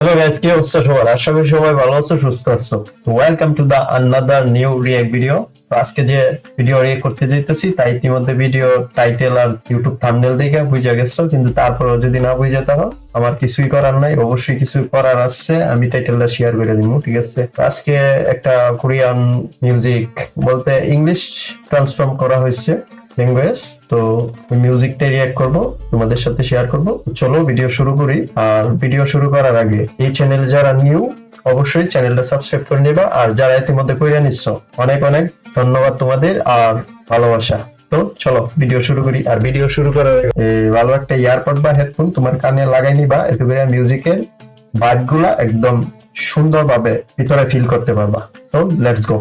Hello guys, কি অবস্থা সবার? আশা করি সবাই ভালো আছো, সুস্থ আছো। Welcome to the another new react video. আজকে যে ভিডিও রিঅ্যাক্ট করতে যাইতেছি তাই ইতিমধ্যে ভিডিও টাইটেল আর ইউটিউব থাম্বনেল দেখে বুঝে গেছো, কিন্তু তারপরেও যদি না বুঝে থাকো আমার কিছুই করার নাই, অবশ্যই কিছু করার আছে। আমি টাইটেলটা শেয়ার করে দিব, ঠিক আছে? আজকে একটা কোরিয়ান মিউজিক বলতে ইংলিশ ট্রান্সফর্ম করা হয়েছে ল্যাঙ্গুয়েজ, তো মিউজিকটা রিঅ্যাক্ট করব, তোমাদের সাথে শেয়ার করব। চলো ভিডিও শুরু করি। আর ভিডিও শুরু করার আগে এই চ্যানেল যারা নিউ অবশ্যই চ্যানেলটা সাবস্ক্রাইব করে নেবা, আর যারা ইতিমধ্যে করে নিচ্ছ অনেক অনেক ধন্যবাদ তোমাদের আর ভালোবাসা। তো চলো ভিডিও শুরু করি। আর ভিডিও শুরু করার আগে ভালো একটা ইয়ারপড বা হেডফোন তোমার কানে লাগাই নিবা, এতে করে মিউজিকের ভাইবগুলা একদম সুন্দরভাবে ভিতরে ফিল করতে পারবা। তো let's go.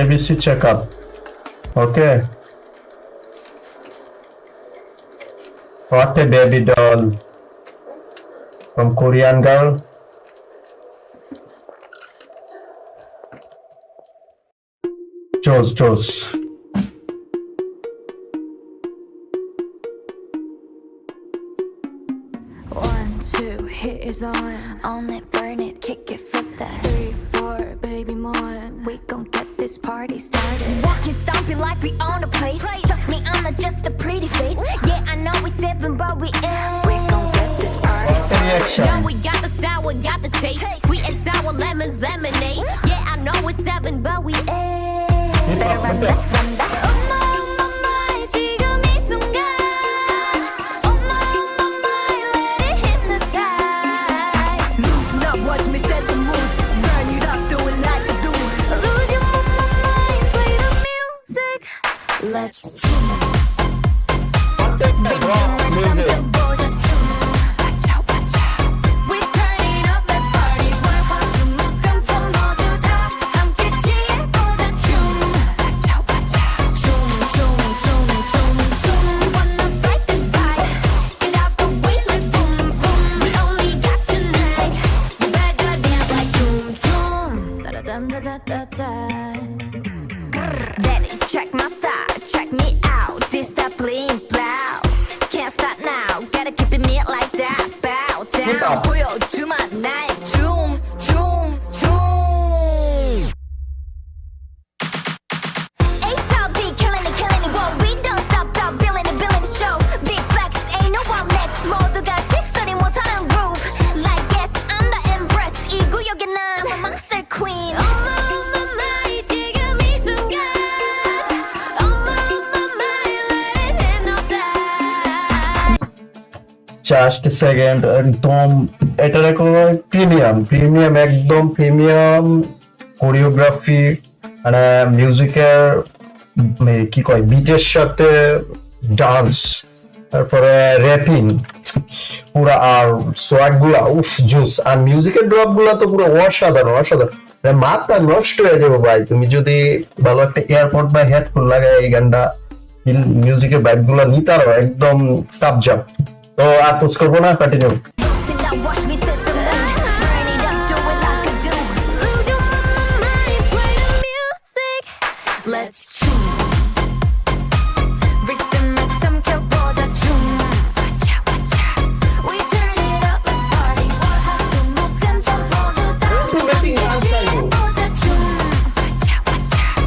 ABC checkup. Okay. What a baby doll from Korean girl. Chose. One, two, hit is on it, burn it, kick it, flip that. 3, 4, baby more. We gon' get this party started. Walking, stomping like we own the place. Trust me, I'm not just a pretty face. Yeah, I know we 7, but we ain't. We gon' get this party started. Reaction. Now we got the style, we got the taste. Sweet and sour lemons, lemonade. Yeah, I know it's 7, but we ain't. Better run that, run that. Oh my, 지금 이 순간. Oh my, let it hypnotize. Loosen up, watch me set the mood. Burn it up, do it like I do. Lose your mind, play the music. Let's tune. Music. Watch out, watch out. We turn it up, let's party. 월화수목금토 모두 다 함께 취해보자 춤. Watch out, watch out. 춤. We wanna fight this fight. Get out the way like boom, boom. We only got tonight. You better dance like 춤. Da-da-dum-da-da-da-da. Baby, check my style, check me out. This that bling blow. Can't stop now, gotta keep it neat like that. Bow down, 보여주마 나의 춤. A-Star beat, killing it, whoa. We don't stop, billing it, show. Big flex, ain't no one next. 모두가 직설이 못하는 groove. Like yes, I'm the empress. 이 구역에 난 I'm a monster queen. 어마어마마이 지금 이 순간. 어마어마마이 let it hypnotize. Just second, একদম এটা দেখো premium একদম premium choreography, মানে মিউজিকের কি কয় বিটের সাথে ডান্স, তারপরে র্যাপিং পুরা, আর সোয়াগ গুলা উফ জুস, আর মিউজিকের ড্রপ গুলা তো পুরো অসাধারণ। মানে মাথা নষ্ট হয়ে যাবে ভাই তুমি যদি ভালো একটা এয়ারপড বা হেডফোন লাগায় এই গানটা মিউজিকের ভাইব গুলা নিতারও একদম কাবজাব। তো আর পোস্ট করবো না, continue. Listen now, watch me set the mood. Burn it up, do it like I do. Lose your mind, play the music. Let's tune. Rhythm is some 켜보자 춤. Watch out, watch out. We turn it up, let's party. 월화수목금토 모두 다 함께 취해보자 춤. Watch out, watch out.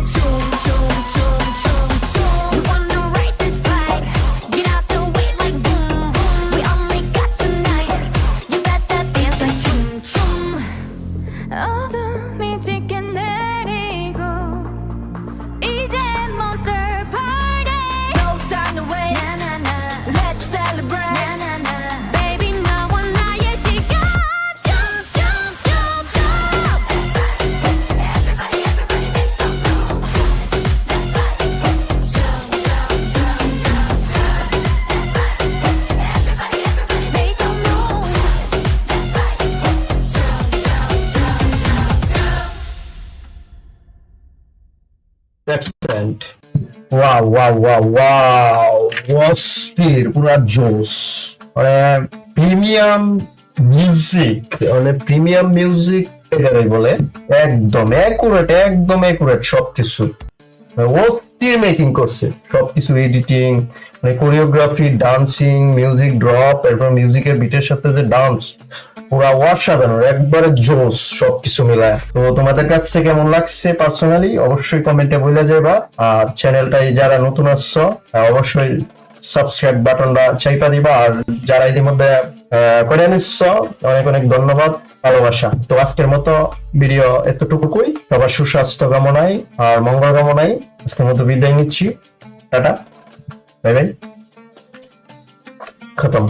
We wanna ride this vibe. Get out the way like boom, boom. We only got tonight. You better dance like 춤. 어둠이 짙게 내리고 이제 monster party. No time to waste. Na na na. Let's celebrate. Na na na. Baby, 나와 나의 시간. Jump. Everybody make some room. That's right. Everybody make some room. That's right. Excellent, wow অস্থির, পুরা জোস। মানে premium music এটাই বলে, একদম accurate সবকিছু। অস্থির making করছে সবকিছু, এডিটিং, মানে কোরিওগ্রাফি, ডান্সিং, মিউজিক ড্রপ, এরপর মিউজিকের বিটের সাথে যে ডান্স, পুরা অসাধারণ, একবারে জোস সবকিছু মিলায়। তো তোমাদের কাছে কেমন লাগছে পার্সোনালি অবশ্যই কমেন্টে বলে যাবা। আর চ্যানেলটাই যারা নতুন আসছো অবশ্যই সাবস্ক্রাইব বাটনটা চাইপা দিবা। আর যারা ইতিমধ্যে করে নিচ্ছ অনেক অনেক ধন্যবাদ, ভালোবাসা। তো আজকের মতো ভিডিও এতটুকুই। সবার সুস্বাস্থ্য কামনায় আর মঙ্গল কামনায় আজকের মতো বিদায় নিচ্ছি। টাটা, বাই বাই, খতম।